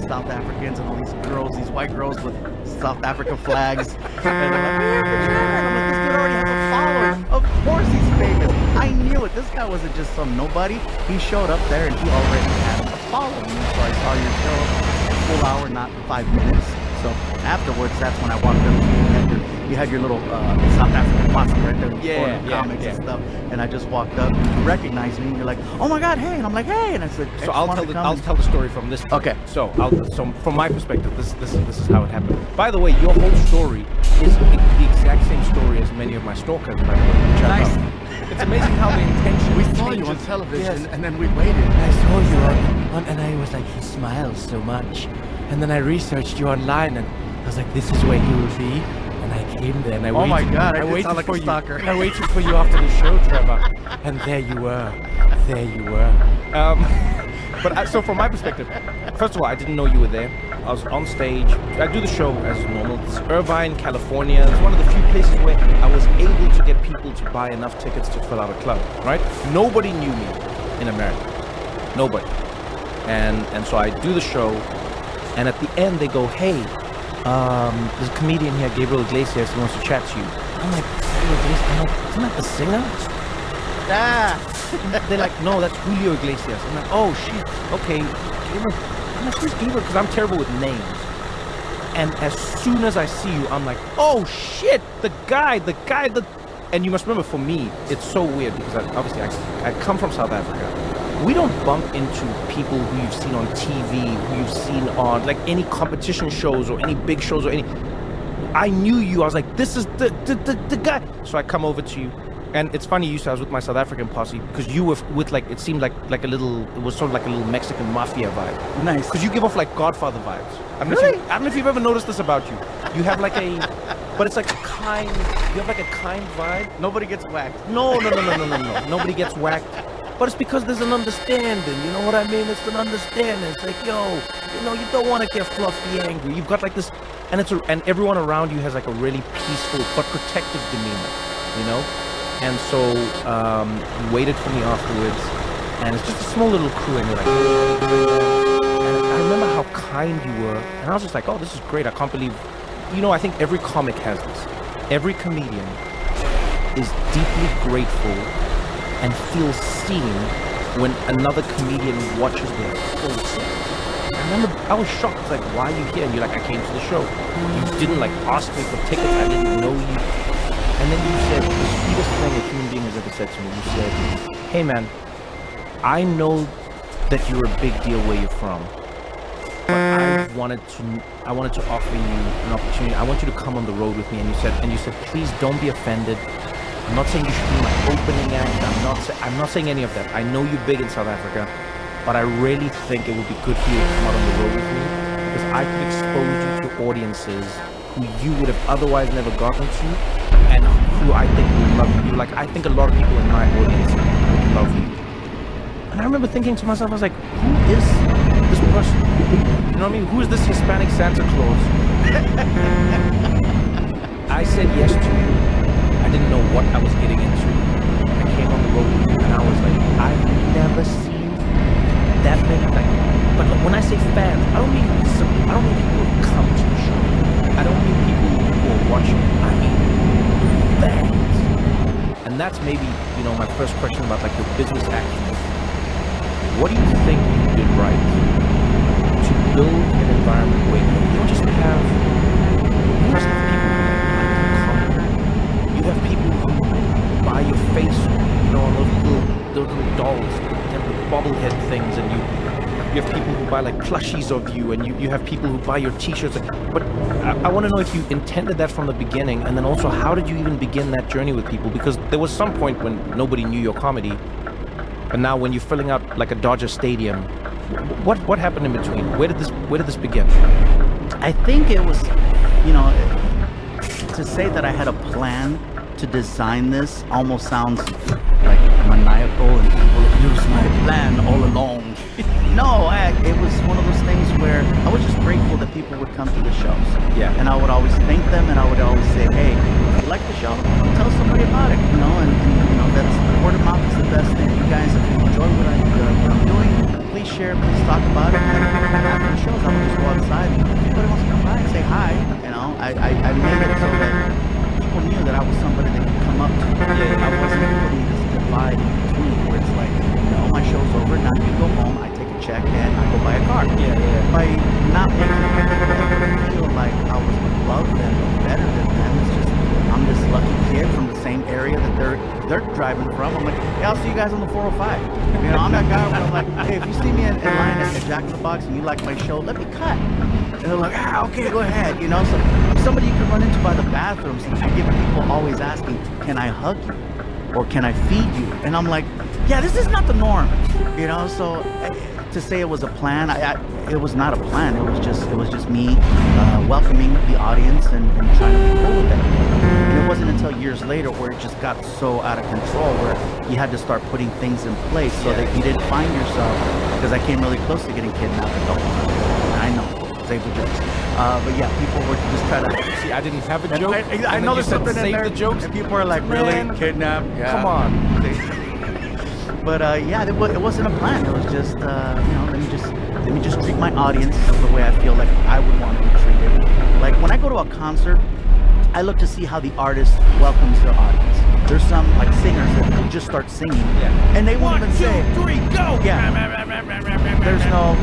South Africans and all these girls, these white girls with South African flags. And they're like, "Hey, good job." I'm like, this dude already has a following. Of course he's famous. I knew it. This guy wasn't just some nobody. He showed up there and he already had a following. So I saw your show, a full hour, not 5 minutes. So afterwards, that's when I walked up. You had your little South African posse right there with the comics and stuff. And I just walked up. You recognized me. And you're like, "Oh my God, hey!" And I'm like, "Hey!" And I said, "So I'll tell the story from this. Okay. So from my perspective, this is how it happened. By the way, your whole story is the exact same story as many of my stalkers. Nice. It's amazing how the intention. We saw you on television, and then we waited. I saw you on, and I was like, he smiles so much. And then I researched you online, and I was like, this is where he will be. And I came there, and I waited. Oh my God! I waited sound like for a stalker. I waited for you after the show, Trevor. And there you were. There you were. So from my perspective, first of all, I didn't know you were there. I was on stage. I do the show as normal. It's Irvine, California. It's one of the few places where I was able to get people to buy enough tickets to fill out a club, right? Nobody knew me in America. Nobody. And so I do the show, and at the end they go, "Hey, there's a comedian here, Gabriel Iglesias, he wants to chat to you." I'm like, "Gabriel Iglesias?" I'm like, "Isn't that the singer?" They're like, "No, that's Julio Iglesias." I'm like, "Oh shit, okay, Gabriel." I'm like, "Who's Gabriel?" Because I'm terrible with names. And as soon as I see you, I'm like, "Oh shit, the guy that." And you must remember, for me, it's so weird because I come from South Africa. We don't bump into people who you've seen on TV, who you've seen on like any competition shows or any big shows or any. I knew you. I was like, "This is the guy." So I come over to you. And it's funny, I was with my South African posse because you were with like, it seemed like a little, it was sort of like a little Mexican mafia vibe. Nice. Because you give off like Godfather vibes. I don't know if you've ever noticed this about you. You have like but it's like a kind, you have like a kind vibe. Nobody gets whacked. No. Nobody gets whacked. But it's because there's an understanding, you know what I mean? It's an understanding. It's like, yo, you don't want to get fluffy angry. You've got like this, and everyone around you has like a really peaceful but protective demeanor, you know? And so you waited for me afterwards, and it's just a small little crew, and you're like, and I remember how kind you were, and I was just like, "Oh, this is great. I can't believe," I think every comic has this. Every comedian is deeply grateful and feels seen when another comedian watches their full set. I remember I was shocked. It's like, "Why are you here?" And you're like, "I came to the show." You didn't like ask me for tickets. I didn't know you. And then you said, the sweetest thing a human being has ever said to me. You said, "Hey man, I know that you're a big deal where you're from, but I wanted to offer you an opportunity. I want you to come on the road with me." And you said, "Please don't be offended. I'm not saying you should be my opening act. I'm not saying any of that. I know you're big in South Africa, but I really think it would be good for you to come out on the road with me because I could expose you to audiences who you would have otherwise never gotten to, and who I think would love you. Like, I think a lot of people in my audience would love you." And I remember thinking to myself, I was like, "Who is this person? You know what I mean? Who is this Hispanic Santa Claus?" I said yes to you. I didn't know what I was getting into. I came on the road with you, and I was like, I've never seen that many. Like, but when I say fans, I don't mean people who come to the show. I don't mean people who are watching. I mean fans. And that's maybe, my first question about like your business acumen. What do you think you did right to build an environment where you don't just have people, you have people who buy your face, on those little dolls, the bobblehead things, and you have people who buy like plushies of you, and you have people who buy your t-shirts. But I want to know if you intended that from the beginning, and then also how did you even begin that journey with people? Because there was some point when nobody knew your comedy, but now when you're filling out like a Dodger Stadium, what happened in between? Where did this begin? I think it was, to say that I had a plan to design this almost sounds like maniacal and evil. It was my plan all along. No, it was one of those things where I was just grateful that people would come to the shows. Yeah. And I would always thank them, and I would always say, "Hey, if you like the show, tell somebody about it." And that's word of mouth is the best thing. You guys, if you enjoy what I'm doing, please share, please talk about it. And after the shows, I would just buy a car. By not making it feel like I was above them or better than them. It's just I'm this lucky kid from the same area that they're driving from. I'm like, hey, I'll see you guys on the 405. You know, I'm that guy where I'm like, hey, if you see me in line at Jack in the Box and you like my show, let me cut. And they're like, okay, go ahead. You know, so I'm somebody you can run into by the bathrooms. And I get people always asking, can I hug you? Or can I feed you? And I'm like, yeah, this is not the norm. You know, so to say it was a plan, it was not a plan. It was just me welcoming the audience and trying to be cool with them. And it wasn't until years later where it just got so out of control where you had to start putting things in place so that you didn't find yourself, because I came really close to getting kidnapped. I know, save the jokes. But yeah, people were just trying to See, I didn't have a joke. I know there's something in save there. the jokes. And people are like, really? Kidnapped? Yeah. Come on. But yeah, it wasn't a plan. It was just, you know, let me just treat my audience the way I feel like I would want to be treated. Like when I go to a concert, I look to see how the artist welcomes their audience. There's some like singers that just start singing, and they won't even say, 1, 2, 3, go. Yeah. There's no